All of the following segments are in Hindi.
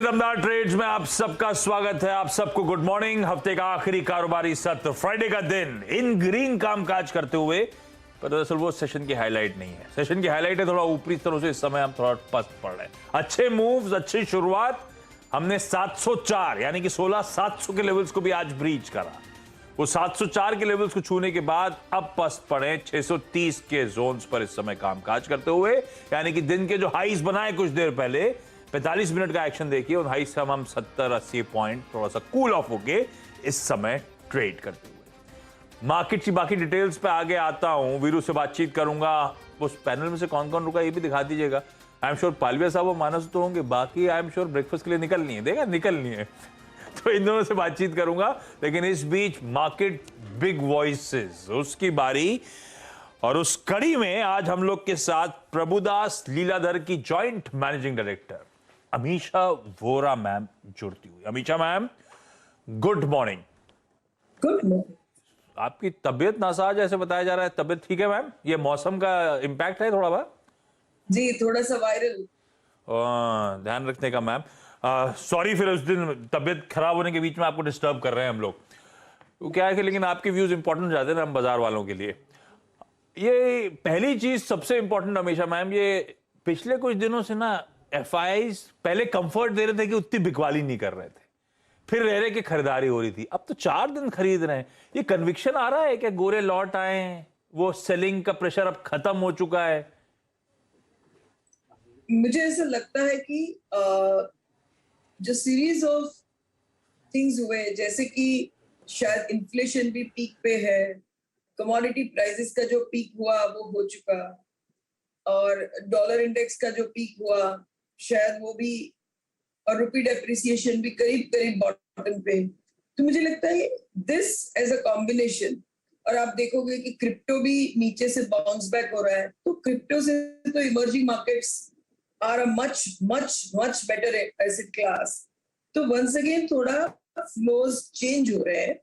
दमदार ट्रेड्स में आप सबका स्वागत है। आप सबको गुड मॉर्निंग। हफ्ते का आखिरी कारोबारी सत्र फ्राइडे का दिन इन ग्रीन कामकाज करते हुए, पर दरअसल वो सेशन की हाईलाइट नहीं है। सेशन की हाईलाइट है थोड़ा ऊपरी स्तरों से इस समय हम थोड़ा पस्त पड़ रहे हैं। अच्छे मूव्स, अच्छी शुरुआत। हमने 704 यानी कि 16,700 के लेवल्स को भी आज ब्रीच करा। वो 704 के लेवल्स को छूने के बाद अब पस्त पड़े 630 के जोन्स पर इस समय कामकाज करते हुए, यानी कि दिन के जो हाईज बनाए कुछ देर पहले 45 मिनट का एक्शन देखिए, उन हाई से हम 70-80 पॉइंट थोड़ा सा कूल ऑफ होके इस समय ट्रेड करते हुए। मार्केट की बाकी डिटेल्स पे आगे आता हूं, वीरू से बातचीत करूंगा। उस पैनल में से कौन कौन रुका ये भी दिखा दीजिएगा। आई एम श्योर पालविया साहब और मानस तो होंगे, बाकी आई एम श्योर ब्रेकफास्ट के लिए निकलनी है, देगा निकलनी है तो इन दोनों से बातचीत करूंगा। लेकिन इस बीच मार्केट बिग वॉइसेस उसकी बारी, और उस कड़ी में आज हम लोग के साथ प्रभुदास लीलाधर की joint managing director Amisha Vora ma'am जुड़ती हुई। Amisha ma'am, good morning. Good morning. आपकी तबीयत नासाज ऐसे बताया जा रहा है, तबीयत ठीक है मैम? ये मौसम का इंपैक्ट है थोड़ा बहुत? जी, थोड़ा सा वायरल। ध्यान रखने का मैम। सॉरी फिर उस दिन तबीयत खराब होने के बीच में आपको डिस्टर्ब कर रहे हैं हम लोग। तो क्या है कि लेकिन आपके व्यूज इंपॉर्टेंट हो जाते हैं ना हम बाजार वालों के लिए। ये पहली चीज सबसे इंपॉर्टेंट हमेशा मैम, ये पिछले कुछ दिनों से ना एफआईआईज पहले कंफर्ट दे रहे थे कि उतनी बिकवाली नहीं कर रहे थे, फिर रह रहे कि खरीदारी हो रही थी, अब तो 4 दिन खरीद रहे हैं। ये कन्विक्शन आ रहा है कि गोरे लौट आए हैं, वो सेलिंग का प्रेशर अब खत्म हो चुका है। मुझे ऐसा लगता है कि जो सीरीज ऑफ थिंग्स हुए, जैसे कि शायद इन्फ्लेशन भी पीक पे है, कमोडिटी प्राइसेस का जो पीक हुआ वो हो चुका, और डॉलर इंडेक्स का जो पीक हुआ शायद वो भी, और रुपी डेप्रिसिएशन भी करीब करीब बॉटम पे। तो मुझे लगता है दिस एज अ कॉम्बिनेशन, और आप देखोगे कि क्रिप्टो भी नीचे से बाउंस बैक हो रहा है, तो क्रिप्टो से तो emerging markets are a much much much better asset class. तो वंस अगेन थोड़ा फ्लोज चेंज हो रहे हैं,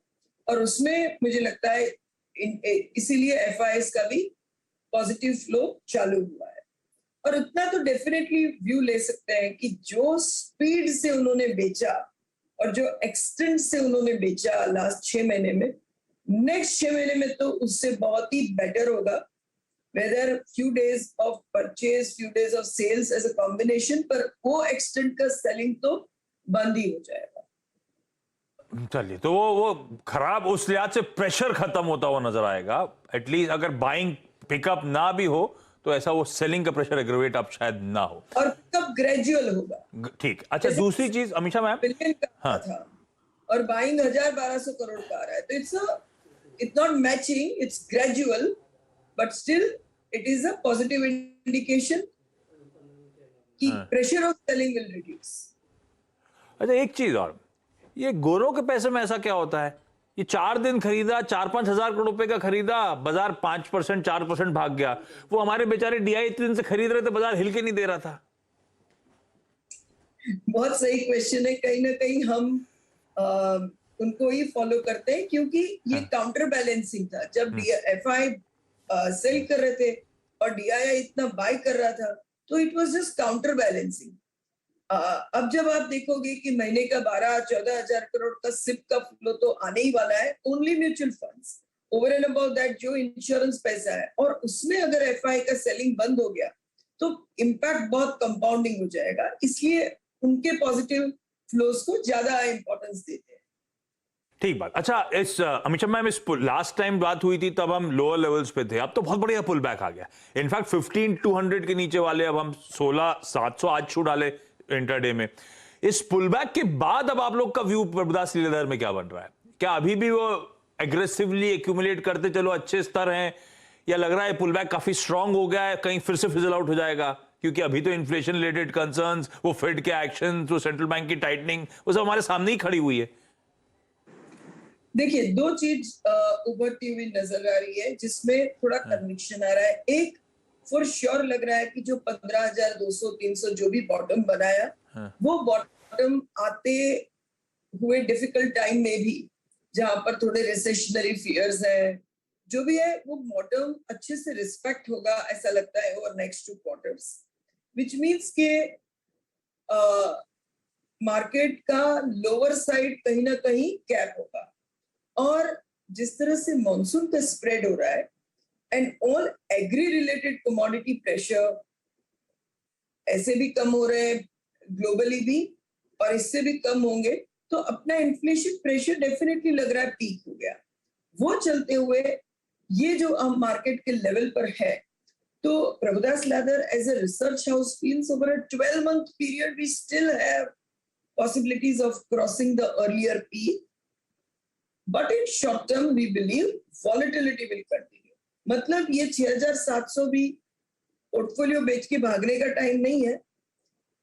और उसमें मुझे लगता है इसीलिए एफआईएस का भी पॉजिटिव फ्लो चालू हुआ है। और उतना तो डेफिनेटली व्यू ले सकते हैं कि जो स्पीड से उन्होंने बेचा और जो एक्सटेंट से उन्होंने बेचा लास्ट 6 महीने में, नेक्स्ट 6 महीने में तो उससे बहुत ही बेटर होगा। Whether few days of purchase, few days of sales as a combination, पर वो एक्सटेंट का सेलिंग तो बंद ही हो जाएगा। चलिए, तो वो खराब उस लिहाज से प्रेशर खत्म होता हुआ नजर आएगा। एटलीस्ट अगर बाइंग पिकअप ना भी हो तो ऐसा वो सेलिंग का प्रेशर एग्रीवेट अब शायद ना हो, और कब ग्रेजुअल होगा। ठीक। अच्छा, दूसरी चीज अमीशा मैम, बिलियन का हाँ था और बाइंग 1000-1200 करोड़ का आ रहा है, तो it's not matching, it's gradual, but still it is a positive indication कि pressure of selling will reduce. अच्छा एक चीज और, ये गोरों के पैसे में ऐसा क्या होता है? ये 4 दिन खरीदा, 4-5 हजार करोड़ रुपए का खरीदा, बाजार 5% 4% भाग गया। वो हमारे बेचारे डीआई इतने दिन से खरीद रहे थे, बाजार हिल के नहीं दे रहा था। बहुत सही क्वेश्चन है। कहीं ना कहीं हम उनको ही फॉलो करते हैं, क्योंकि ये काउंटर बैलेंसिंग था। जब एफआई सेल कर रहे थे और डीआई इतना बाय कर रहा था, तो it was just counter balancing. अब जब आप देखोगे कि महीने का 12-14 हजार करोड़ का सिप का फ्लो तो आने ही वाला है, only mutual funds, over and about that जो इंश्योरेंस पैसा है, और उसमें अगर एफआई का सेलिंग बंद हो गया तो इम्पैक्ट बहुत कंपाउंडिंग हो जाएगा। इसलिए उनके पॉजिटिव फ्लोज को ज्यादा इंपॉर्टेंस देते हैं। ठीक बात। अच्छा, इस अमिशा मैम, इस लास्ट टाइम बात हुई थी तब हम लोअर लेवल्स पे थे, अब तो बहुत बढ़िया पुल बैक आ गया। इनफैक्ट 15,200 के नीचे वाले अब हम 16,700 आज छू डाले इंटरडे में। इस पुल बैक के बाद अब आप लोग का व्यू प्रभुदास लीलाधर में क्या बन रहा है? क्या अभी भी वो एग्रेसिवली एक्यूमुलेट करते चलो अच्छे स्तर हैं, या लग रहा है पुल बैक काफी स्ट्रांग हो गया है, कहीं फिर से फिजल आउट हो जाएगा? क्योंकि अभी तो इन्फ्लेशन रिलेटेड कंसर्न्स, वो फेड के एक्शन, तो सेंट्रल बैंक की टाइटनिंग, वो सब हमारे सामने ही खड़ी हुई है। देखिए, दो चीज उभरती हुई नजर आ रही है जिसमें थोड़ा कन्विक्शन आ रहा है। एक, फॉर श्योर लग रहा है कि जो 15,200-300 जो भी बॉटम बनाया, वो बॉटम आते हुए डिफिकल्ट टाइम में भी, जहां पर थोड़े रिसेशनरी फियर्स है, जो भी है, वो बॉटम अच्छे से रिस्पेक्ट होगा ऐसा लगता है over next 2 quarters, which means के मार्केट का लोअर साइड कहीं ना कहीं कैप होगा। और जिस तरह से मॉनसून का स्प्रेड हो रहा है and all agri related commodity pressure ऐसे भी कम हो रहे हैं ग्लोबली भी, और इससे भी कम होंगे, तो अपना इन्फ्लेशन प्रेशर डेफिनेटली लग रहा है पीक हो गया। वो चलते हुए ये जो हम मार्केट के लेवल पर है, तो Prabhudas Lilladher as a research house feels over a 12-month period we still have possibilities of crossing the earlier peak, but in short term we believe volatility will continue। मतलब ये 6,700 भी पोर्टफोलियो बेच के भागने का टाइम नहीं है।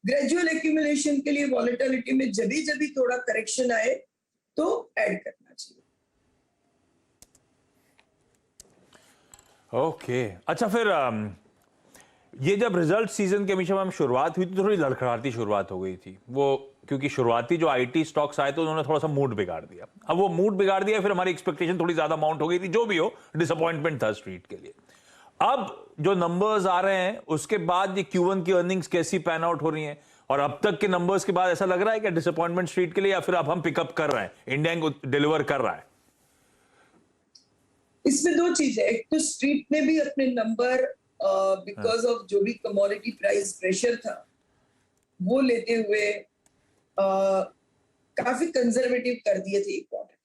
ग्रेजुअल एक्यूमुलेशन के लिए वॉलेटिलिटी में जब थोड़ा करेक्शन आए तो ऐड करना चाहिए। ओके अच्छा, फिर ये जब रिजल्ट सीजन के हमेशा मैम शुरुआत हुई थी, थोड़ी लड़खड़ाती शुरुआत हो गई थी वो, क्योंकि शुरुआती जो आईटी स्टॉक्स आए तो उन्होंने थोड़ा सा मूड बिगाड़ दिया। अब वो मूड बिगाड़ दिया, फिर हमारी एक्सपेक्टेशन थोड़ी ज्यादा अमाउंट हो गई थी, जो भी हो डिसअपॉइंटमेंट था स्ट्रीट के लिए। अब जो नंबर्स आ रहे हैं उसके बाद ये Q1 की अर्निंग्स कैसी पैन आउट हो रही हैं, और अब तक के नंबर्स के बाद ऐसा लग रहा है कि डिसअपॉइंटमेंट स्ट्रीट के लिए, या फिर अब हम पिकअप कर रहे हैं, इंडिया को डिलीवर कर रहा है? इसमें दो चीजें, एक तो स्ट्रीट ने भी अपने नंबर बिकॉज ऑफ जो भी कमोडिटी प्राइस प्रेशर था वो लेते हुए काफी कंजर्वेटिव कर दिए थे एक क्वार्टर,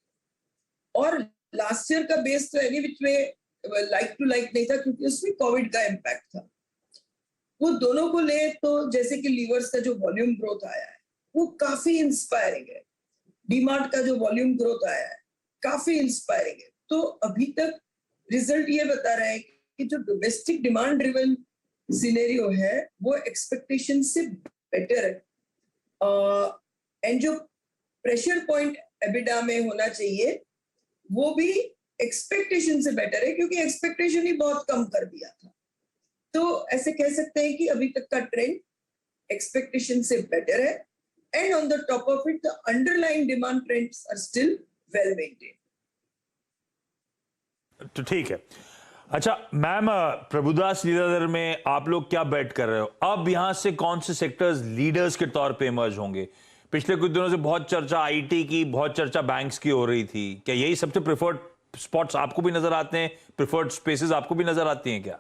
और लास्ट ईयर का बेस तो एनी विच में लाइक टू लाइक नहीं था क्योंकि उसमें कोविड का इम्पैक्ट था। वो दोनों को ले तो जैसे कि लीवर्स का जो वॉल्यूम ग्रोथ आया है वो काफी इंस्पायरिंग है, डीमार्ट का जो वॉल्यूम ग्रोथ आया है काफी इंस्पायरिंग है। तो अभी तक रिजल्ट ये बता रहा है कि जो डोमेस्टिक डिमांड ड्रिवन सिनेरियो है वो एक्सपेक्टेशन से बेटर है, एंड जो प्रेशर पॉइंट एबिडा में होना चाहिए वो भी एक्सपेक्टेशन से बेटर है, क्योंकि एक्सपेक्टेशन ही बहुत कम कर दिया था। तो ऐसे कह सकते हैं कि अभी तक का ट्रेंड एक्सपेक्टेशन से बेटर है, and on the top of it the underline demand trends are still well maintained. तो ठीक है। अच्छा मैम, प्रभुदास लीलाधर में आप लोग क्या बेट कर रहे हो? अब यहां से कौन से सेक्टर्स लीडर्स के तौर पे इमर्ज होंगे? पिछले कुछ दिनों से बहुत चर्चा आईटी की, बहुत चर्चा बैंक्स की हो रही थी, क्या यही सबसे प्रेफर्ड स्पॉट्स आपको भी नजर आते हैं, प्रेफर्ड स्पेसेस आपको भी नजर आती हैं क्या?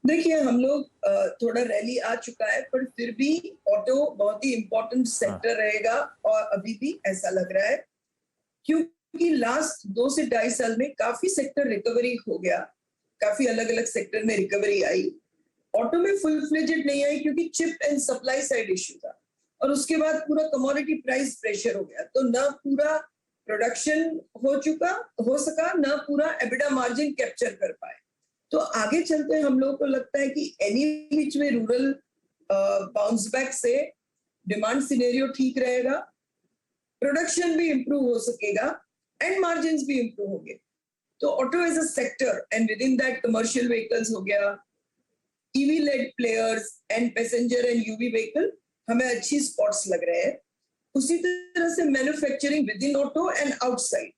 देखिए, हम लोग थोड़ा रैली आ चुका है, पर फिर भी ऑटो बहुत ही इंपॉर्टेंट सेक्टर रहेगा, और अभी भी ऐसा लग रहा है क्योंकि लास्ट 2 से 2.5 साल में काफी सेक्टर रिकवरी हो गया, काफी अलग अलग सेक्टर में रिकवरी आई। ऑटो में फुल फ्लेजेड नहीं आई क्योंकि chip and supply side issue था, और उसके बाद पूरा कमोडिटी प्राइस प्रेशर हो गया, तो ना पूरा प्रोडक्शन हो सका, ना पूरा एबिडा मार्जिन कैप्चर कर पाए। तो आगे चलते हम लोगों को लगता है कि एनी विच में रूरल बाउंस बैक से डिमांड सिनेरियो ठीक रहेगा, प्रोडक्शन भी इंप्रूव हो सकेगा, एंड मार्जिन्स भी इंप्रूव होंगे। तो auto as a sector and within that commercial vehicles हो गया, EV led players and passenger and UV vehicle हमें अच्छी स्पॉट्स लग रहे हैं। उसी तरह से manufacturing within auto and outside,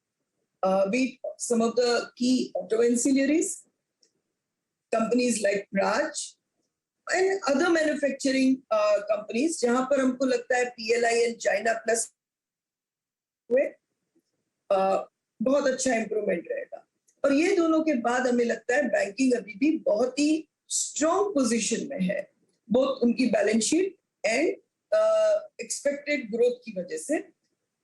be some of the key auto ancillaries companies like Praj and other manufacturing companies, जहां पर हमको लगता है PLI and China Plus हुए बहुत अच्छा इंप्रूवमेंट रहेगा। और ये दोनों के बाद हमें लगता है बैंकिंग अभी भी बहुत ही स्ट्रॉन्ग पोजीशन में है, बोथ उनकी balance sheet and expected growth की वजह से,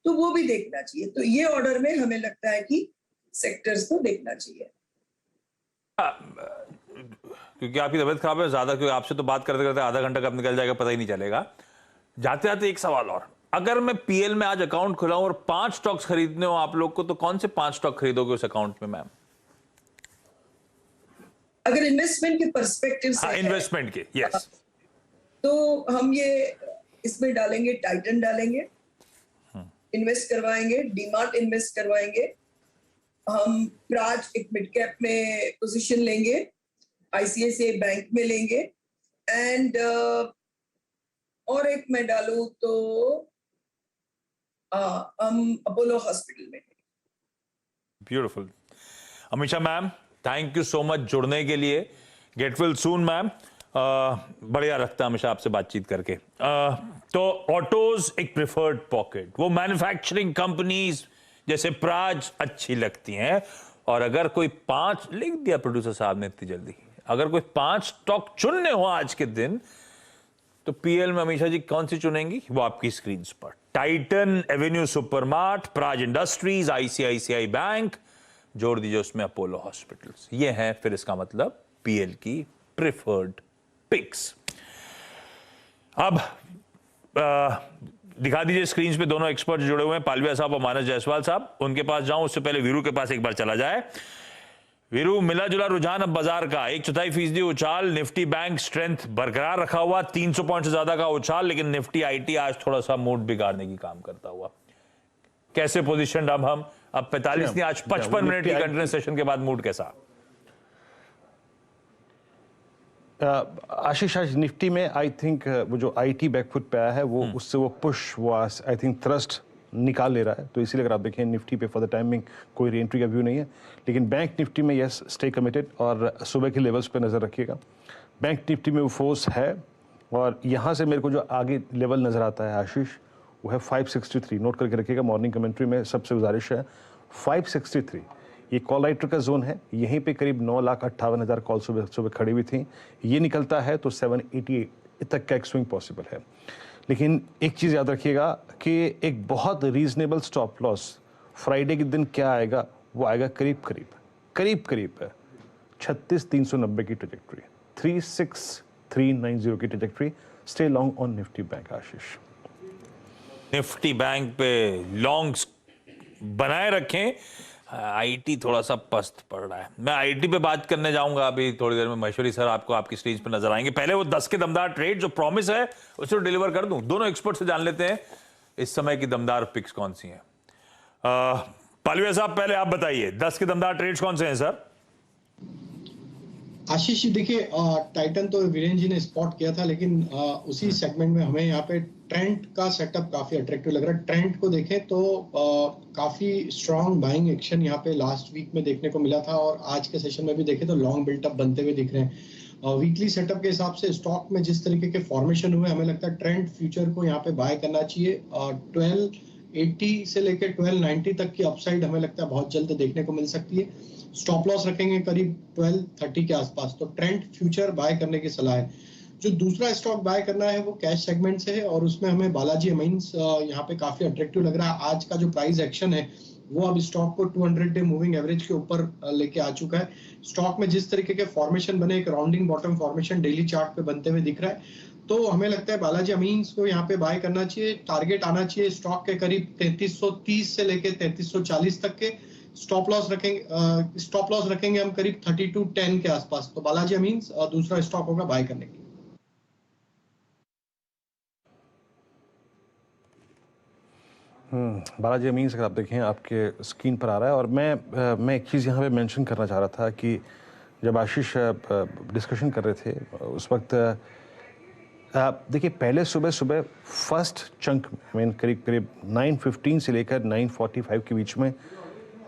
तो वो भी देखना चाहिए। तो ये ऑर्डर में हमें लगता है कि सेक्टर्स को देखना चाहिए। क्योंकि आपकी तबीयत खराब है ज्यादा, क्योंकि आपसे तो बात करते करते आधा घंटा कब निकल जाएगा पता ही नहीं चलेगा। जाते जाते एक सवाल और, अगर मैं पीएल में आज अकाउंट खुलाऊं और 5 स्टॉक्स खरीदने हो आप लोग को, तो कौन से 5 स्टॉक खरीदोगे उस अकाउंट में मैम? अगर इन्वेस्टमेंट के पर्सपेक्टिव से, इन्वेस्टमेंट के, यस, तो हम ये इसमें डालेंगे, टाइटन डालेंगे, इन्वेस्ट करवाएंगे, डीमार्ट इन्वेस्ट करवाएंगे, हम प्राज एक मिड कैप में पोजीशन लेंगे, आईसीआईसीआई बैंक में लेंगे, एंड और एक मैं डालूं तो हम अपोलो हॉस्पिटल में। Beautiful. Amisha ma'am, thank you so much जुड़ने के लिए। Get well soon ma'am. बढ़िया लगता है हमेशा आपसे बातचीत करके। तो ऑटोज एक प्रिफर्ड पॉकेट, वो मैन्युफैक्चरिंग कंपनीज जैसे प्राज अच्छी लगती हैं। और अगर कोई 5 लिख दिया प्रोड्यूसर साहब ने इतनी जल्दी, अगर कोई 5 स्टॉक चुनने हो आज के दिन, तो पीएल में अमीषा जी कौन सी चुनेंगी? वो आपकी स्क्रीन पर, Titan, Avenue supermart, Praj industries, ICICI bank, जोड़ दीजिए उसमें अपोलो हॉस्पिटल्स। ये है फिर इसका मतलब पीएल की प्रिफर्ड पिक्स। अब दिखा दीजिए स्क्रीन पे दोनों एक्सपर्ट जुड़े हुए हैं, पालविया साहब और मानस जायसवाल साहब। उनके पास जाऊं उससे पहले वीरू के पास एक बार चला जाए। वीरू, मिला जुला रुझान अब बाजार का 1/4% उछाल, निफ्टी बैंक स्ट्रेंथ बरकरार रखा हुआ, 300 पॉइंट से ज्यादा का उछाल, लेकिन निफ्टी आईटी आज थोड़ा सा मूड बिगाड़ने की काम करता हुआ। कैसे पोजीशन अब हम? अब 45 नहीं, आज 55 मिनट की कंटिन्यूस सेशन के बाद मूड कैसा? आशीष, आज निफ्टी में आई थिंक वो जो आईटी बैकफुट पे आया है वो उससे वो पुश वो आई थिंक थ्रस्ट निकाल ले रहा है, तो इसीलिए अगर आप देखें निफ्टी पे फॉर द टाइमिंग कोई री एंट्री का व्यू नहीं है। लेकिन बैंक निफ्टी में यस, स्टे कमिटेड और सुबह के लेवल्स पे नज़र रखिएगा। बैंक निफ्टी में वो फोर्स है और यहाँ से मेरे को जो आगे लेवल नज़र आता है आशीष, वो है 563। नोट करके रखिएगा, मॉर्निंग कमेंट्री में सबसे गुजारिश है 563। ये कॉल राइटर का जोन है, यहीं पे करीब 9,58,000 कॉल सुबह खड़ी हुई थी। ये निकलता है तो 780 तक का एक स्विंग पॉसिबल है। लेकिन एक चीज़ याद रखिएगा कि एक बहुत रीजनेबल स्टॉप लॉस फ्राइडे के दिन क्या आएगा, वो आएगा करीब 36,390 की ट्रैजेक्टरी, 36,390 की trajectory. Stay long on Nifty bank Ashish. Nifty bank पे लॉन्ग्स बनाए रखें। आईटी थोड़ा सा पस्त पड़ रहा है। मैं आईटी पे बात करने जाऊंगा अभी थोड़ी देर में। महेश्वरी सर आपको आपकी स्टेज पे नजर आएंगे। पहले वो 10 के दमदार ट्रेड जो प्रॉमिस है उसे डिलीवर कर दूं। दोनों एक्सपर्ट से जान लेते हैं इस समय की दमदार पिक्स कौन सी हैं। पालविया साहब, पहले आप बताइए 10 के दमदार ट्रेड्स कौन से हैं सर? आशीष जी, देखिए टाइटन तो वीरेंद्र जी ने स्पॉट किया था, लेकिन उसी सेगमेंट में हमें यहाँ पे ट्रेंड का सेटअप काफी अट्रैक्टिव लग रहा है। ट्रेंड को देखें तो काफी स्ट्रॉन्ग बाइंग एक्शन यहाँ पे लास्ट वीक में देखने को मिला था और आज के सेशन में भी देखें तो लॉन्ग बिल्टअप बनते हुए दिख रहे हैं। वीकली सेटअप के हिसाब से स्टॉक में जिस तरीके के फॉर्मेशन हुए, हमें लगता है ट्रेंड फ्यूचर को यहाँ पे बाय करना चाहिए। 1280 से लेकर 1290 तक की अपसाइड हमें लगता है बहुत जल्द देखने को मिल सकती है। स्टॉप लॉस रखेंगे करीब 1230 के आसपास, तो ट्रेंड फ्यूचर बाय करने की सलाह है। जो दूसरा स्टॉक बाय करना है वो कैश सेगमेंट से है और उसमें हमें बालाजी अमीन्स यहाँ पे काफी अट्रैक्टिव लग रहा है। आज का जो प्राइस एक्शन है वो अब स्टॉक को 200 डे मूविंग एवरेज के ऊपर लेके आ चुका है। स्टॉक में जिस तरीके के फॉर्मेशन बने, एक rounding bottom formation daily chart पे बनते हुए दिख रहा है, तो हमें लगता है बालाजी अमीन्स को यहाँ पे बाय करना चाहिए। टारगेट आना चाहिए स्टॉक के करीब 3330 से लेके 3340 तक के। स्टॉप लॉस रखेंगे हम करीब 3210 के आसपास। तो बालाजी अमीन्स दूसरा स्टॉक होगा बाय करने की। बालाजी अमीन्स अगर आप देखें आपके स्क्रीन पर आ रहा है। और मैं एक चीज़ यहाँ पे मेंशन करना चाह रहा था कि जब आशीष डिस्कशन कर रहे थे उस वक्त देखिए पहले सुबह फर्स्ट चंक में करीब 9:15 से लेकर 9:45 के बीच में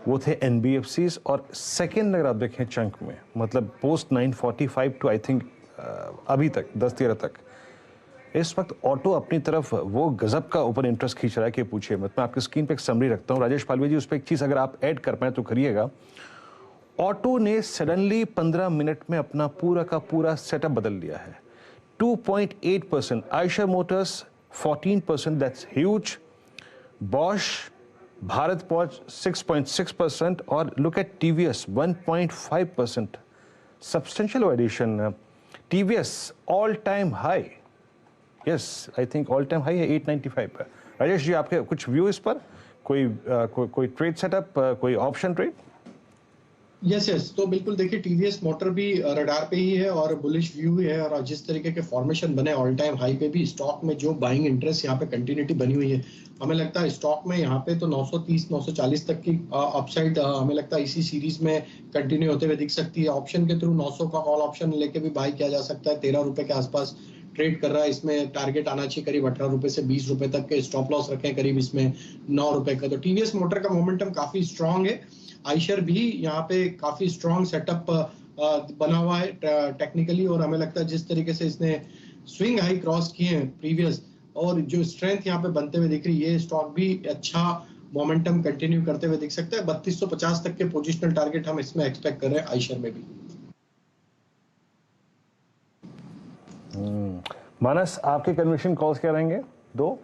वो थे NBFCs, और सेकेंड अगर आप देखें चंक में मतलब पोस्ट 9:45 टू आई थिंक अभी तक 10-13 तक इस वक्त ऑटो अपनी तरफ वो गजब का ऊपर इंटरेस्ट खींच रहा है कि पूछिए मत। मैं आपकी स्क्रीन पे एक समरी रखता हूँ राजेश पालवे जी, उस पर एक चीज़ अगर आप ऐड कर पाए तो करिएगा। ऑटो ने सडनली 15 मिनट में अपना पूरा का पूरा सेटअप बदल लिया है। 2.8%, Eicher motors 14%, that's huge. Bosch, Bharat पॉच 6.6% और look at TVS 1.5%, substantial addition. TVS all time high, yes I think all time high है 895 पर। राजेश जी आपके कुछ व्यू इस पर, कोई ट्रेड सेटअप, कोई ऑप्शन ट्रेड? यस, तो बिल्कुल देखिए TVS मोटर भी रडार पे ही है और बुलिश व्यू है। और जिस तरीके के फॉर्मेशन बने ऑल टाइम हाई पे भी, स्टॉक में जो बाइंग इंटरेस्ट यहाँ पे कंटिन्यूटी बनी हुई है, हमें लगता है स्टॉक में यहाँ पे तो 930-940 तक की अपसाइड हमें लगता है इसी सीरीज में कंटिन्यू होते हुए दिख सकती है। ऑप्शन के थ्रू 900 का कॉल ऑप्शन लेके भी बाई किया जा सकता है। 13 रुपए के आसपास ट्रेड कर रहा है। इसमें टारगेट आना चाहिए करीब 18 रुपए से 20 रुपए तक के। स्टॉप लॉस रखें करीब इसमें 9 रुपए का। तो TVS मोटर का मोमेंटम काफी स्ट्रांग है। आयशर भी यहाँ पे काफी स्ट्रांग सेटअप बना हुआ है टेक्निकली, और हमें लगता है जिस तरीके से इसने स्विंग हाई क्रॉस किए हैं प्रीवियस, और जो स्ट्रेंथ यहाँ पे बनते हुए दिख रही है, ये स्टॉक भी अच्छा मोमेंटम कंटिन्यू करते हुए दिख सकता है। 3250 तक के पोजिशनल टारगेट हम इसमें एक्सपेक्ट कर रहे हैं आइशर में भी। मानस, आपके कन्विक्शन कॉल्स क्या रहेंगे? दो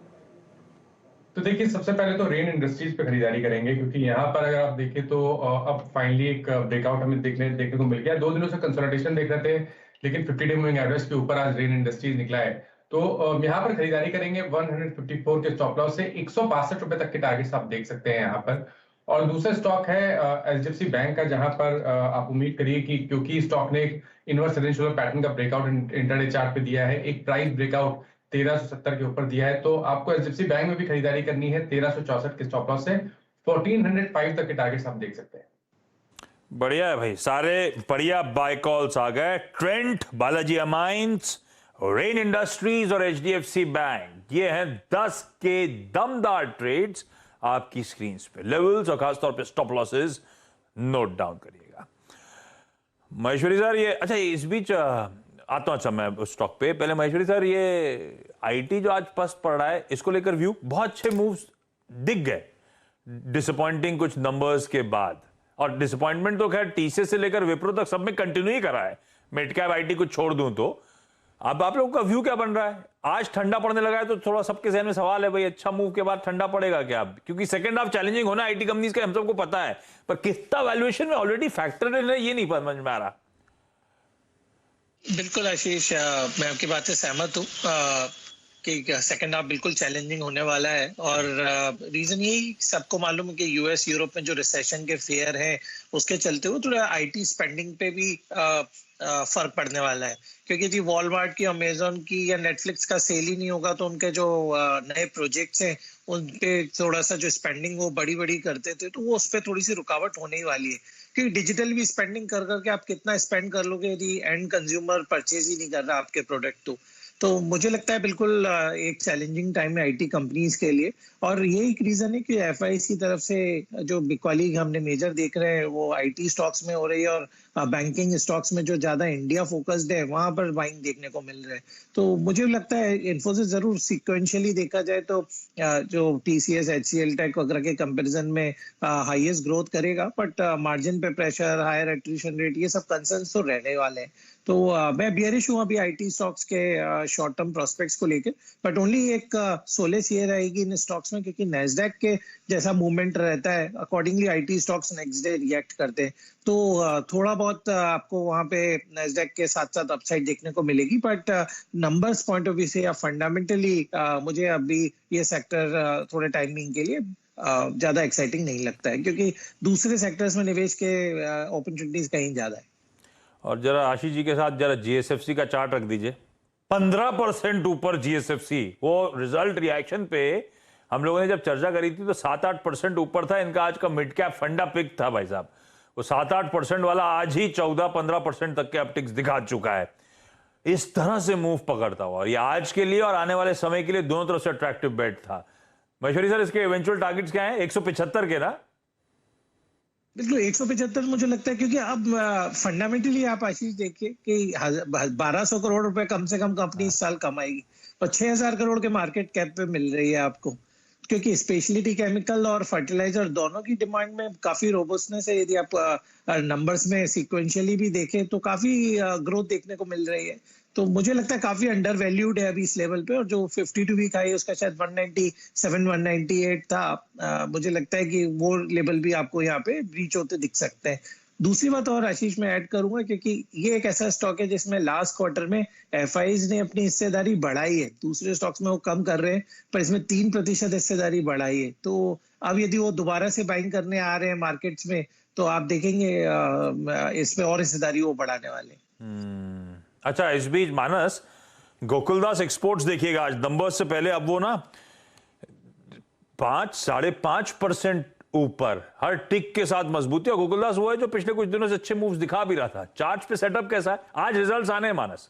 तो देखिए, सबसे पहले तो रेन इंडस्ट्रीज पे खरीदारी करेंगे, क्योंकि यहाँ पर अगर आप देखें तो अब फाइनली एक ब्रेकआउट हमें देखने को मिल गया। 2 दिनों से कंसोलिडेशन देख रहे थे, लेकिन 50 डे मूविंग एवरेज के ऊपर आज रेन इंडस्ट्रीज निकला है। तो यहाँ पर खरीदारी करेंगे 154 के स्टॉप लॉस से 162 रुपए तक के टारगेट्स आप देख सकते हैं यहाँ पर। और दूसरा स्टॉक है HDFC बैंक का, जहां पर आप उम्मीद करिए कि क्योंकि स्टॉक ने एक इनवर्स रेजिस्टेंस पैटर्न का ब्रेकआउट इंट्राडे चार्ट पे दिया है, एक प्राइस ब्रेकआउट 1370 के ऊपर दिया है, तो आपको HDFC बैंक में भी खरीदारी करनी है 1364 के स्टॉप लॉस से 1405 तक के टारगेट्स आप देख सकते हैं। बढ़िया है भाई, सारे बढ़िया बाय कॉल्स आ गए। Trent, Balaji amines, rain industries और HDFC बैंक, ये हैं 10 के दमदार ट्रेड्स आपकी स्क्रीन पे। लेवल्स और खासतौर पे स्टॉप लॉसेस नोट डाउन करिएगा। महेश्वरी सर, ये अच्छा, इस बीच आता हूं अच्छा मैं उस स्टॉक पे। पहले महेश्वरी सर, ये IT जो आज पस्त पड़ रहा है, इसको लेकर व्यू, बहुत अच्छे मूव्स दिख गए डिसअपॉइंटिंग कुछ नंबर्स के बाद, और डिसअपॉइंटमेंट तो खैर TCS से लेकर विप्रो तक सब में कंटिन्यू ही करा है। मिड कैप IT को छोड़ दूं तो अब आप लोगों का व्यू क्या बन रहा है? आज ठंडा पड़ने लगा है, तो थोड़ा सबके जहन में सवाल है भाई, अच्छा मूव के बाद ठंडा पड़ेगा क्या? क्योंकि सेकंड हाफ चैलेंजिंग होना IT कंपनीज का हम सबको पता है, पर कितना वैल्यूएशन में ऑलरेडी फैक्टर है ये नहीं समझ में आ रहा। बिल्कुल आशीष, मैं आपकी बात से सहमत हूँ कि सेकंड हाफ बिल्कुल चैलेंजिंग होने वाला है। और रीजन यही, सबको मालूम है कि US यूरोप में जो रिसेशन के फेयर है उसके चलते हुए थोड़ा IT स्पेंडिंग पे भी फर्क पड़ने वाला है। क्योंकि जी वॉलमार्ट की, अमेजोन की या नेटफ्लिक्स का सेल ही नहीं होगा, तो उनके जो नए प्रोजेक्ट्स हैं उन पे थोड़ा सा जो स्पेंडिंग वो बड़ी बड़ी करते थे, तो वो उस पर थोड़ी सी रुकावट होने ही वाली है। क्योंकि डिजिटल भी स्पेंडिंग कर करके आप कितना स्पेंड कर लोगे यदि एंड कंज्यूमर परचेज ही नहीं कर रहा आपके प्रोडक्ट, तो मुझे लगता है बिल्कुल एक चैलेंजिंग टाइम है IT कंपनीज के लिए। और यही एक रीजन है कि FIs की तरफ से जो बिकवाली हमने मेजर देख रहे हैं वो IT स्टॉक्स में हो रही है, और बैंकिंग स्टॉक्स में जो ज्यादा इंडिया फोकस्ड है वहां पर बाइंग देखने को मिल रहा है। तो मुझे लगता है इन्फोसिस जरूर सिक्वेंशियली देखा जाए तो जो TCS, HCL टेक वगैरह के कंपैरिजन में हाईएस्ट ग्रोथ करेगा, बट मार्जिन पे प्रेशर, हायर एट्रिशन रेट, ये सब कंसर्न्स तो रहने वाले हैं। तो मैं बियरिश हूँ अभी IT स्टॉक्स के शॉर्ट टर्म प्रोस्पेक्ट्स को लेकर, बट ओनली एक सोलेस ये रहेगी इन स्टॉक्स में, क्योंकि नैस्डैक के जैसा मूवमेंट रहता है accordingly IT stocks next day react करते हैं। तो थोड़ा बहुत आपको वहां पे नैस्डैक के साथ साथ अपसाइड देखने को मिलेगी, but numbers point of view से या फंडामेंटली मुझे अभी ये सेक्टर थोड़े टाइमिंग के लिए ज्यादा एक्साइटिंग नहीं लगता है, क्योंकि दूसरे सेक्टर्स में निवेश के अपॉर्चुनिटीज कहीं ज्यादा है। और जरा आशीष जी के साथ जरा GSFC का चार्ट रख दीजिए। 15% ऊपर GSFC, वो रिजल्ट रिएक्शन पे हम लोगों ने जब चर्चा करी थी तो 7-8% ऊपर था इनका आज का मिड कैप फंडा पिक था भाई साहब। वो 7-8% वाला आज ही 14-15% तक के अपटिक्स दिखा चुका है। इस तरह से मूव पकड़ता हुआ, और ये आज के लिए और आने वाले समय के लिए दोनों तरफ से अट्रैक्टिव बेट था। महेश्वरी सर, इसके इवेंचुअल टारगेट्स क्या हैं? 175 के ना? बिल्कुल 175 मुझे लगता है, क्योंकि अब फंडामेंटली आप आशीष देखिए कि 1200 करोड़ रुपए कम से कम कंपनी इस साल कमाएगी, और 6000 करोड़ के मार्केट कैप पे मिल रही है आपको, क्योंकि स्पेशलिटी केमिकल और फर्टिलाइजर दोनों की डिमांड में काफी रोबस्टनेस है। यदि आप नंबर्स में सीक्वेंशियली भी देखें तो काफी ग्रोथ देखने को मिल रही है। तो मुझे लगता है काफी अंडर वैल्यूड है अभी इस लेवल पे, और जो 52 वीक हाई उसका शायद 197-198 था। मुझे लगता है कि वो लेवल भी आपको यहाँ पे रीच होते दिख सकते हैं। दूसरी बात और आशीष मैं ऐड करूंगा, क्योंकि ये एक ऐसा स्टॉक है जिसमें लास्ट क्वार्टर में FIs ने अपनी हिस्सेदारी बढ़ाई है, दूसरे स्टॉक्स में वो कम कर रहे हैं, पर इसमें 3% हिस्सेदारी बढ़ाई है। तो अब यदि वो दोबारा से बाइंग करने आ रहे हैं मार्केट्स में, तो आप देखेंगे इसमें और हिस्सेदारी वो बढ़ाने वाले। अच्छा, इस बीच मानस, गोकुलदास एक्सपोर्ट्स देखिएगा आज नंबर्स से पहले, अब वो ना 5-5.5% ऊपर, हर टिक के साथ मजबूती। और गोकुलदास वो है जो पिछले कुछ दिनों से अच्छे मूव्स दिखा भी रहा था। चार्ट पे सेटअप कैसा है? आज रिजल्ट्स आने हैं मानस।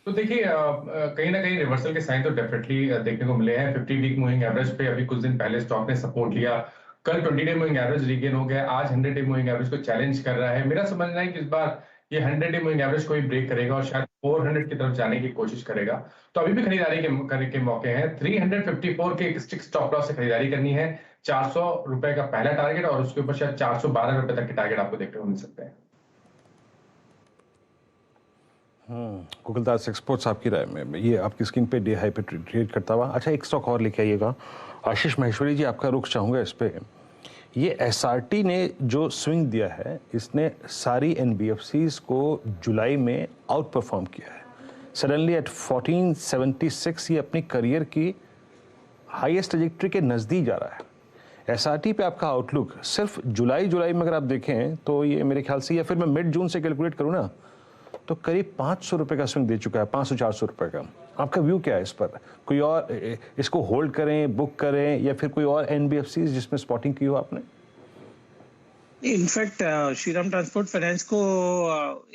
तो देखिए, कहीं ना कहीं रिवर्सल के साइन तो डेफिनेटली देखने को मिले हैं। 50 वीक मूविंग एवरेज पे अभी कुछ दिन पहले स्टॉक ने सपोर्ट लिया। कल 20 डे मूविंग एवरेज रीगेन हो गया, आज 100 डे मूविंग एवरेज को चैलेंज कर रहा है। मेरा समझना है कि इस बार ये 100 डे मूविंग एवरेज को ही ब्रेक करेगा और शायद 400 की तरफ जाने की कोशिश करेगा। तो अभी भी खरीदारी के मौके हैं। 354 के एक स्टिक स्टॉप लॉस से खरीदारी करनी है। 400 रुपए का पहला टारगेट और उसके ऊपर शायद 412 रुपए तक के टारगेट आपको देखने को मिल सकते हैं। कुकुलदास एक्सपोर्ट्स आपकी राय में ये आपकी स्क्रीन पे डे हाई पे ट्रेड करता हुआ। अच्छा, एक स्टॉक और लेके आइएगा। आशीष माहेश्वरी जी, आपका रुख चाहूँगा इस पे। ये एसआरटी ने जो स्विंग दिया है, इसने सारी एनबीएफसीज को जुलाई में आउट परफॉर्म किया है। सडनली एट 1476 ये अपनी करियर की हाईएस्ट ट्रैजेक्टरी के नज़दीक जा रहा है। एसआरटी पे आपका आउटलुक सिर्फ जुलाई में अगर आप देखें तो ये मेरे ख्याल से, या फिर मैं मिड जून से कैलकुलेट करूँ ना, तो करीब 500 रुपये का स्विंग दे चुका है, 500-400 रुपये का। आपका व्यू क्या है इस पर? कोई और इसको होल्ड करें, बुक करें, या फिर कोई और एनबीएफसी जिसमें स्पॉटिंग की हो आपने? इनफैक्ट श्रीराम ट्रांसपोर्ट फाइनेंस को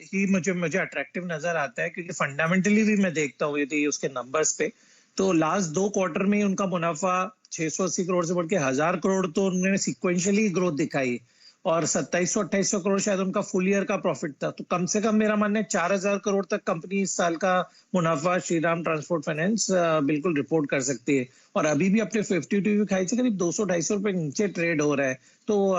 ही मुझे अट्रैक्टिव नजर आता है, क्योंकि फंडामेंटली भी मैं देखता हूँ यदि उसके नंबर्स पे, तो लास्ट 2 क्वार्टर में उनका मुनाफा 680 करोड़ से बढ़ के 1000 करोड़ तो उन्होंने सिक्वेंशियली ग्रोथ दिखाई, और 2700-2800 करोड़ शायद उनका फुल ईयर का प्रॉफिट था। तो कम से कम मेरा मानना है 4000 करोड़ तक कंपनी इस साल का मुनाफा श्रीराम ट्रांसपोर्ट फाइनेंस बिल्कुल रिपोर्ट कर सकती है। और अभी भी अपने 52 हाई से करीब 200-250 रुपए नीचे ट्रेड हो रहा है। तो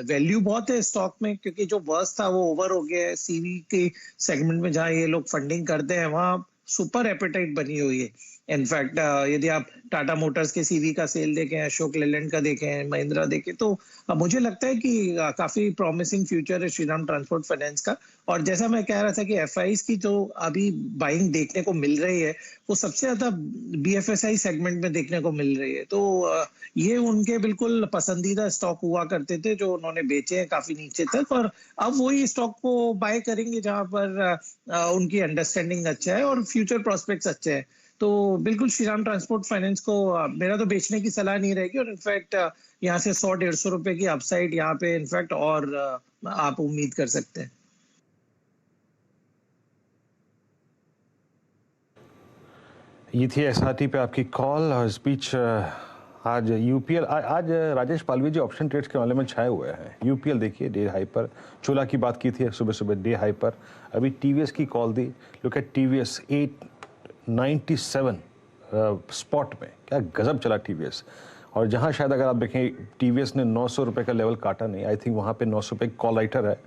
वैल्यू बहुत है स्टॉक में, क्योंकि जो वर्स्ट था वो ओवर हो गया है। सीवी के सेगमेंट में जहाँ ये लोग फंडिंग करते हैं वहाँ सुपर एपेटाइट बनी हुई है। इनफैक्ट यदि आप टाटा मोटर्स के सीवी का सेल देखें, अशोक लेलैंड का देखें, महिंद्रा देखें, तो मुझे लगता है कि काफी प्रॉमिसिंग फ्यूचर है श्रीराम ट्रांसपोर्ट फाइनेंस का। और जैसा मैं कह रहा था कि एफआईज की जो अभी बाइंग देखने को मिल रही है वो सबसे ज्यादा बीएफएसआई सेगमेंट में देखने को मिल रही है। तो ये उनके बिल्कुल पसंदीदा स्टॉक हुआ करते थे जो उन्होंने बेचे हैं काफी नीचे तक, और अब वही स्टॉक को बाय करेंगे जहां पर उनकी अंडरस्टैंडिंग अच्छा है और फ्यूचर प्रोस्पेक्ट्स अच्छे हैं। तो बिल्कुल श्रीराम ट्रांसपोर्ट फाइनेंस को मेरा तो बेचने की सलाह नहीं रहेगी, और इनफैक्ट यहाँ से 100-150 रुपए की अपसाइड यहाँ पे इनफैक्ट और आप उम्मीद कर सकते हैं। ये थी एसआरटी पे आपकी कॉल और स्पीच। आज यूपीएल, आज राजेश पालवी जी ऑप्शन ट्रेड्स के मामले में छाए हुए हैं। यूपीएल देखिए डे हाई पर, चोला की बात की थी सुबह डे हाई पर, अभी टीवीएस की call the. Look at TVS 897 spot में, क्या गजब चला टीवीएस। और जहां शायद अगर आप देखें टीवीएस ने 900 रुपये का लेवल काटा नहीं, आई थिंक वहां पे 900 रुपये कॉल राइटर है,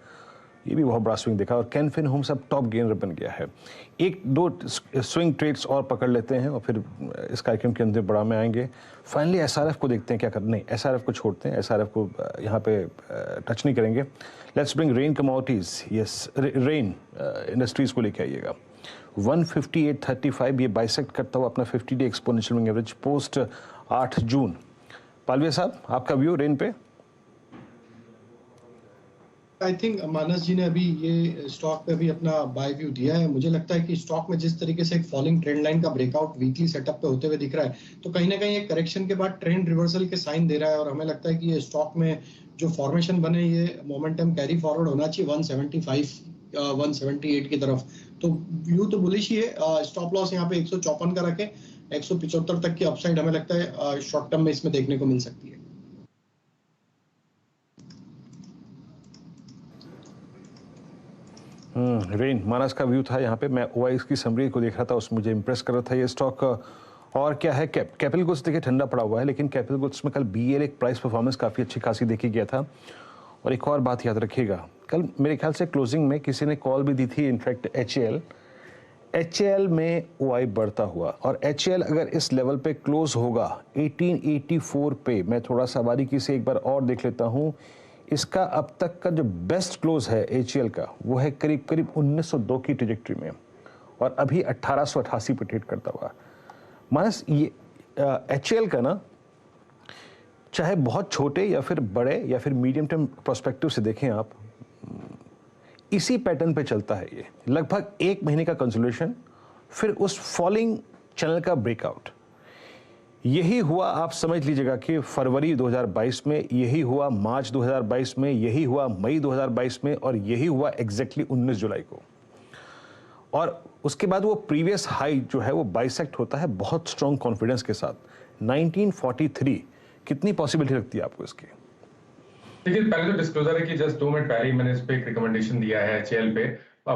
ये भी बहुत बड़ा स्विंग देखा। और कैनफिन होम्स अब टॉप गेनर बन गया है। 1-2 स्विंग ट्रेड्स और पकड़ लेते हैं और फिर इस कार्यक्रम के अंदर बड़ा में आएंगे। फाइनली एसआरएफ को देखते हैं क्या करना। नहीं, एसआरएफ को छोड़ते हैं, एसआरएफ को यहाँ पे टच नहीं करेंगे। Let's bring rain commodities, yes rain industries को लेके आइएगा। 158.35 ये बाइसेक्ट करता हुआ अपना 50 day exponential moving average post 8 जून। पालवे साहब, आपका व्यू रेन पे? आई थिंक मानस जी ने अभी ये स्टॉक पे भी अपना बाय व्यू दिया है। मुझे लगता है कि स्टॉक में जिस तरीके से एक फॉलिंग ट्रेंड लाइन का ब्रेकआउट वीकली सेटअप पे होते हुए दिख रहा है, तो कहीं ना कहीं एक करेक्शन के बाद ट्रेंड रिवर्सल के साइन दे रहा है। और हमें लगता है कि ये स्टॉक में जो फॉर्मेशन बने, ये मोमेंटम कैरी फॉरवर्ड होना चाहिए 175-178 की तरफ। तो व्यू तो बुलिश ही है। स्टॉप लॉस यहाँ पे 154 का रखें, 175 तक की अपसाइड हमें लगता है शॉर्ट टर्म में इसमें देखने को मिल सकती है। रेन मानस का व्यू था यहाँ पे। मैं ओआईएक्स की समरी को देख रहा था, उसमें मुझे इंप्रेस कर रहा था ये स्टॉक। और क्या है, कैपिटल गुड्स देखिए ठंडा पड़ा हुआ है, लेकिन कैपिटल गुड्स में कल बीएल एक प्राइस परफॉर्मेंस काफ़ी अच्छी खासी देखी गया था। और एक और बात याद रखिएगा, कल मेरे ख्याल से क्लोजिंग में किसी ने कॉल भी दी थी, इनफैक्ट एचएएल में ओआई बढ़ता हुआ। और एचएएल अगर इस लेवल पे क्लोज होगा 1884 पे, मैं थोड़ा सा बारीकी से एक बार और देख लेता हूँ, इसका अब तक का जो बेस्ट क्लोज है एचएएल का वो है करीब 1902 की ट्रेजेक्टरी में, और अभी 1888 पे ट्रेड करता हुआ। मानस ये एचएएल का ना, चाहे बहुत छोटे या फिर बड़े या फिर मीडियम टर्म पर्सपेक्टिव से देखें आप, इसी पैटर्न पे चलता है। ये लगभग 1 महीने का कंसोलिडेशन, फिर उस फॉलिंग चैनल का ब्रेकआउट। यही हुआ, आप समझ लीजिएगा कि फरवरी 2022 में, यही हुआ मार्च 2022 में, यही हुआ मई 2022 में, और यही हुआ एग्जैक्टली 19 जुलाई को। और उसके बाद वो प्रीवियस हाई जो है वो बाइसेक्ट होता है बहुत स्ट्रॉन्ग कॉन्फिडेंस के साथ। 1943 कितनी पॉसिबिलिटी लगती है आपको इसकी? देखिए पहले तो डिस्क्लोजर है कि जस्ट 2 मिनट पहले ही मैंने इस पे एक रिकमेंडेशन दिया है HL पे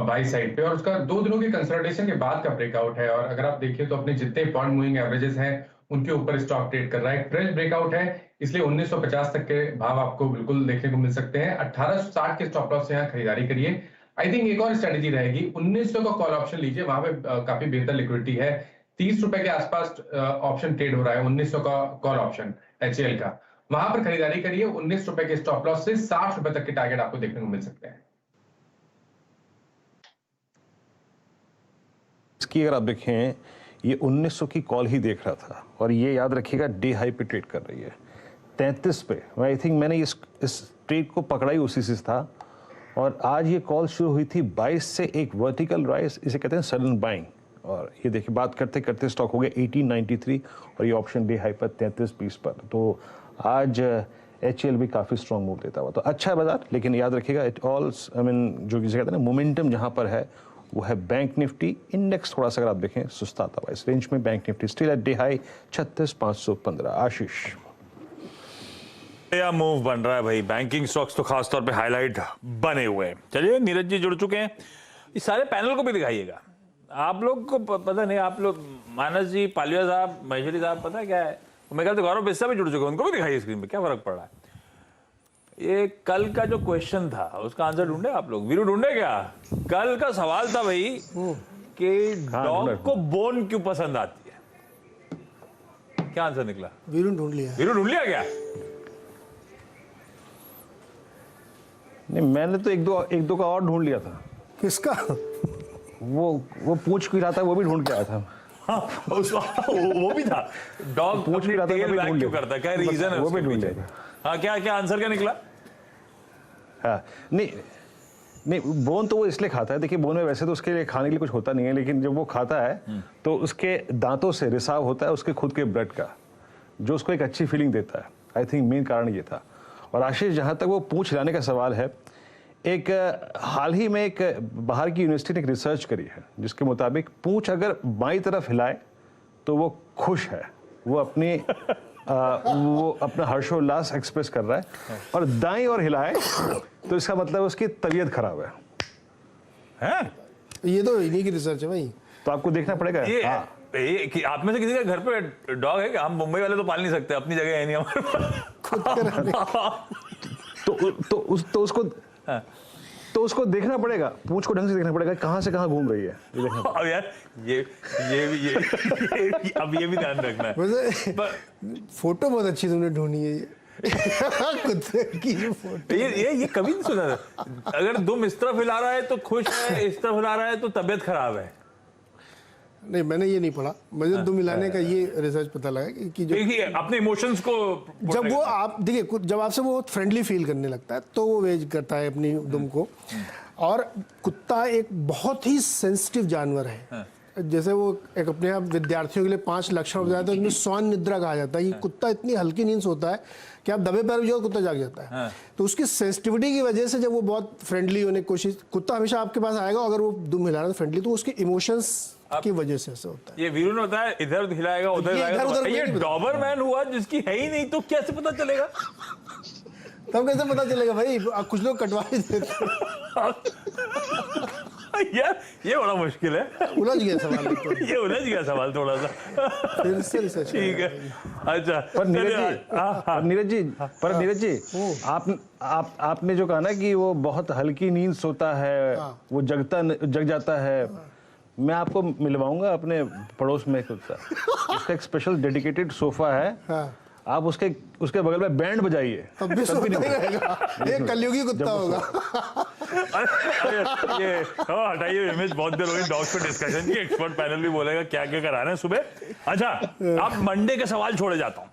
बाई साइड पे, और उसका 2 दिनों की कंसल्टेशन के बाद का ब्रेकआउट है। और अगर आप देखिए तो अपने जितने पॉइंट मूविंग एवरेजेस हैं उनके ऊपर स्टॉक ट्रेड कर रहा है। एक फ्रेश ब्रेकआउट है, इसलिए 1950 तक के भाव आपको बिल्कुल देखने को मिल सकते हैं। 1860 के स्टॉप लॉस से यहाँ खरीदारी करिए। आई थिंक एक और स्ट्रेटेजी रहेगी, 1900 का कॉल ऑप्शन लीजिए, वहां पे काफी बेहतर लिक्विडिटी है। 30 रुपए के आसपास ऑप्शन ट्रेड हो रहा है 1900 का कॉल ऑप्शन HL का, वहां पर खरीदारी करिए। 19 रुपए के स्टॉप लॉस से 60 रुपए तक के टारगेट आपको देखने को मिल सकते हैं। इसकी अगर आप देखें, ये 1900 की कॉल ही देख रहा था, और ये याद रखिएगा डे हाई पे ट्रेड कर रही है 33 पे। आई थिंक मैंने इस ट्रेड को पकड़ा ही उसी से था, और आज ये कॉल शुरू हुई थी 22 से एक वर्टिकल राइज, इसे कहते हैं सडन बाइंग। और ये देखिए बात करते करते स्टॉक हो गया 1893, और ये ऑप्शन डे हाई पर 33.20 पर। तो आज HL भी काफ़ी स्ट्रॉन्ग मूव देता हुआ, तो अच्छा है बाजार। लेकिन याद रखिएगा इट ऑल जो जिसे कहते हैं ना मोमेंटम जहाँ पर है वो है बैंक निफ्टी। इंडेक्स थोड़ा सा अगर आप देखें सुस्ताता हुआ इस रेंज में, bank Nifty still at day high 36,515। आशीष, या मूव बन रहा है भाई, बैंकिंग स्टॉक्स तो खासतौर पे हाईलाइट बने हुए हैं। चलिए नीरज जी जुड़ चुके हैं, इस सारे पैनल को भी दिखाइएगा। आप लोग को पता नहीं, आप लोग मानस जी, पालिया साहब, महेश्वरी साहब, पता क्या है, मैं कहता गौरव बिस्सा भी जुड़ चुके हैं, उनको भी दिखाइए स्क्रीन पे, क्या फर्क पड़ रहा है। ये कल का जो क्वेश्चन था उसका आंसर ढूंढे आप लोग? वीरू ढूंढे क्या? कल का सवाल था भाई कि डॉग को बोन क्यों पसंद आती है। क्या आंसर निकला? वीरू ढूंढ लिया। वीरू ढूंढ लिया क्या? नहीं मैंने तो एक दो का और ढूंढ लिया था। किसका? वो पूछ क्यों रहा था, वो भी ढूंढ के आया था। हाँ, वो भी था। डॉग पूछ अपनी भी रहा था, टेल वो भी वैग ढूंढ क्यों लिया। करता है, क्या रीजन है वो उसके भी ढूंढ पीछे? लिया। हाँ, क्या आंसर क्या निकला? हाँ, नहीं बोन तो वो इसलिए खाता है। देखिए बोन में वैसे तो उसके लिए खाने के लिए कुछ होता नहीं है, लेकिन जब वो खाता है तो उसके दांतों से रिसाव होता है उसके खुद के ब्लड का, जो उसको एक अच्छी फीलिंग देता है। आई थिंक मेन कारण ये था। और आशीष, जहाँ तक वो पूछ लाने का सवाल है, एक हाल ही में एक बाहर की यूनिवर्सिटी ने एक रिसर्च करी है जिसके मुताबिक पूंछ अगर बाईं तरफ हिलाए तो वो खुश है, वो अपना हर्षोल्लास एक्सप्रेस कर रहा है, और दाईं ओर हिलाए तो इसका मतलब उसकी तबीयत खराब है। हैं? ये तो इन्हीं की रिसर्च है भाई। तो आपको देखना पड़ेगा। ये आप में से किसी के घर पे डॉग है क्या? हम मुंबई वाले तो पाल नहीं सकते, अपनी जगह है नहीं हमारे पास। तो उसको देखना पड़ेगा, पूंछ को ढंग से देखना पड़ेगा कहां से कहां घूम रही है। अब यार ये अब ये भी ध्यान रखना है। वैसे फोटो बहुत अच्छी तुमने ढूंढी है कुत्ते की जो फोटो। ये कभी नहीं सुना था। अगर दुम इस तरफ हिला रहा है तो खुश है, इस तरफ हिला रहा है तो तबीयत खराब है। नहीं, मैंने ये नहीं पढ़ा, मुझे दुम मिलाने का ये रिसर्च पता लगा कि जो अपने इमोशंस को जब वो आप देखिए, जब आपसे वो फ्रेंडली फील करने लगता है तो वो वेज करता है अपनी दुम को। और कुत्ता एक बहुत ही सेंसिटिव जानवर है। जैसे वो एक अपने आप विद्यार्थियों के लिए 5 लक्षण हो जाता है, उसमें स्वान निद्रा कहा जाता है। ये कुत्ता इतनी हल्की नींद सोता है कि आप दबे पैर भी जाओ कुत्ता जाग जाता है। तो उसकी सेंसिटिविटी की वजह से जब वो बहुत फ्रेंडली होने की कोशिश, कुत्ता हमेशा आपके पास आएगा अगर वो दुम हिला रहा है फ्रेंडली, तो उसके इमोशंस की वजह से ऐसा होता है। ये वीरू ने बताया इधर हिलाएगा उधर हिलाएगा, ये डॉबरमैन हुआ जिसकी है ही नहीं, तो कैसे पता चलेगा? तब कैसे पता चलेगा भाई? कुछ लोग कटवा ही देते। यार ये बड़ा मुश्किल है, उलझ गया सवाल। ये उलझ गया सवाल थोड़ा सा। फिर से रिसर्च ठीक है, अच्छा। पर नीरज जी आपने जो कहा ना कि वो बहुत हल्की नींद सोता है, वो जग जाता है, मैं आपको मिलवाऊंगा अपने पड़ोस में कुत्ता, उसका एक स्पेशल डेडिकेटेड सोफा है। आप उसके बगल में बैंड बजाइए, तब भी रहेगा। ये कलयुगी कुत्ता होगा। ये हटाइए इमेज, बहुत देर हो गई डॉग पे डिस्कशन की, एक्सपर्ट पैनल भी बोलेगा क्या क्या कराना है सुबह। अच्छा, आप मंडे के सवाल छोड़े जाता हूँ।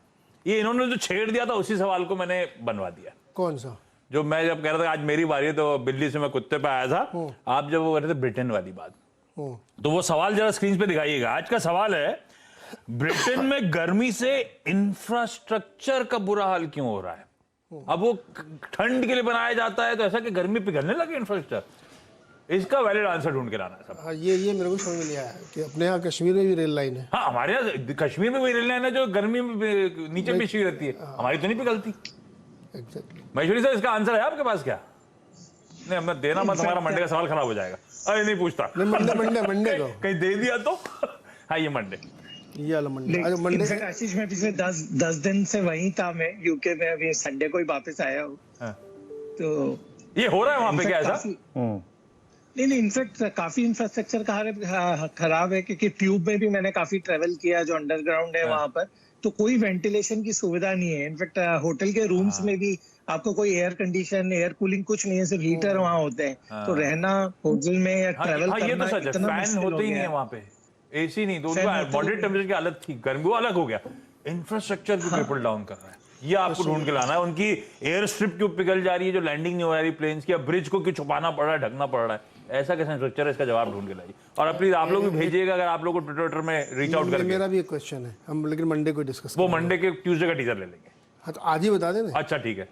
ये इन्होंने जो छेड़ दिया था उसी सवाल को मैंने बनवा दिया। कौन सा? जो मैं जब कह रहा था आज मेरी बारी है, तो बिल्ली से मैं कुत्ते पे आया था, आप जब वो कह रहे थे ब्रिटेन वाली बात, तो वो सवाल जरा स्क्रीन पे दिखाइएगा। आज का सवाल है, ब्रिटेन में गर्मी से इंफ्रास्ट्रक्चर का बुरा हाल क्यों हो रहा है? अब वो ठंड के लिए बनाया जाता है, तो ऐसा कि गर्मी पिघलने लगे इंफ्रास्ट्रक्चर? इसका वैलिड आंसर ढूंढ के लाना है सब। हाँ, ये मेरे को समझ में नहीं आया कि अपने यहाँ कश्मीर में भी रेल लाइन है। हाँ, हमारे यहाँ कश्मीर में भी रेल लाइन है जो गर्मी में नीचे बिछी रहती है, हमारी तो नहीं पिघलती। एग्जैक्टली। महेश्वरी सर, इसका आंसर है आपके पास क्या? नहीं, मैं देना मत, हमारा मंडे का सवाल खराब हो जाएगा। अरे नहीं पूछता, मंडे को कहीं दे दिया तो। हाँ, ये मंडे, ये वाला मंडे। अच्छा, मंडे इनफैक्ट आशीष, मैं पिछले 10 दिन से वहीं था, मैं यूके में, अभी संडे को ही वापस आया हूँ। हाँ। तो ये हो रहा है वहां पे क्या ऐसा? नहीं, इनफैक्ट काफी इंफ्रास्ट्रक्चर खराब है, क्योंकि ट्यूब में भी मैंने काफी ट्रेवल किया, जो अंडरग्राउंड है वहां पर, तो कोई वेंटिलेशन की सुविधा नहीं है। इनफैक्ट होटल के रूम्स में भी आपको कोई एयर कंडीशन, एयर कूलिंग कुछ नहीं है, सिर्फ हीटर वहां होते हैं। तो रहना होटल में या ट्रेवल हाँ, ये तो सच है, फैन होते ही नहीं है वहां पे, एसी नहीं, तो उनका बॉडी टेम्परेचर की हालत थी, गर्मी वो अलग हो गया। इंफ्रास्ट्रक्चर भी ट्रिपल डाउन कर रहा है, ये आपको ढूंढ के लाना है। उनकी एयर स्ट्रिप क्यों पिघल जा रही है, जो लैंडिंग नहीं हो रही प्लेन्स की, ब्रिज को क्यों छुपाना पड़ रहा है, ढकना पड़ रहा है, ऐसा कैसा इंफ्रास्ट्रक्चर है, इसका जवाब ढूंढ के लाइए। और प्लीज आप लोग भी भेजिएगा, अगर आप लोग को ट्विटर में रीच आउट करके। मेरा भी एक क्वेश्चन है, हम लेकिन मंडे को डिस्कस वो मंडे के ट्यूसडे का टीजर ले लेंगे। हाँ, तो आज ही बता देना। अच्छा ठीक है।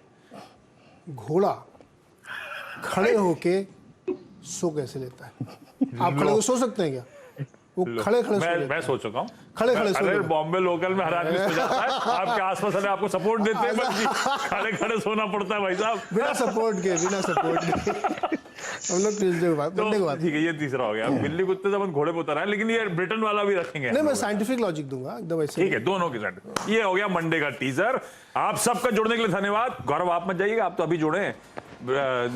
घोड़ा खड़े होके सो कैसे लेता है? आप खड़े हो सो सकते हैं क्या? वो खड़े खड़े मैं सोच चुका हूँ, खड़े खड़े अरे बॉम्बे लोकल में हर आदमी सो जाता है, आपके आसपास वाले आपको सपोर्ट देते हैं, बल्कि खड़े खड़े सोना पड़ता है भाई साहब। बिना सपोर्ट के हम लोग ट्यूसडे को बात, मंडे को बात। ठीक है, ये तीसरा हो गया। बिल्ली कुत्ते से अपन घोड़े पे उतर आए, लेकिन ये ब्रिटेन वाला भी रखेंगे। नहीं, मैं साइंटिफिक लॉजिक दूंगा एकदम ऐसे। ठीक है, दोनों के साथ। ये हो गया मंडे का टीजर। आप सबका जुड़ने के लिए धन्यवाद। गौरव, आप मत जाइएगा, आप तो अभी जुड़े हैं,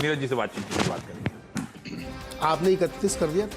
नीरज जी से बात करेंगे। आपने 31 कर दिया।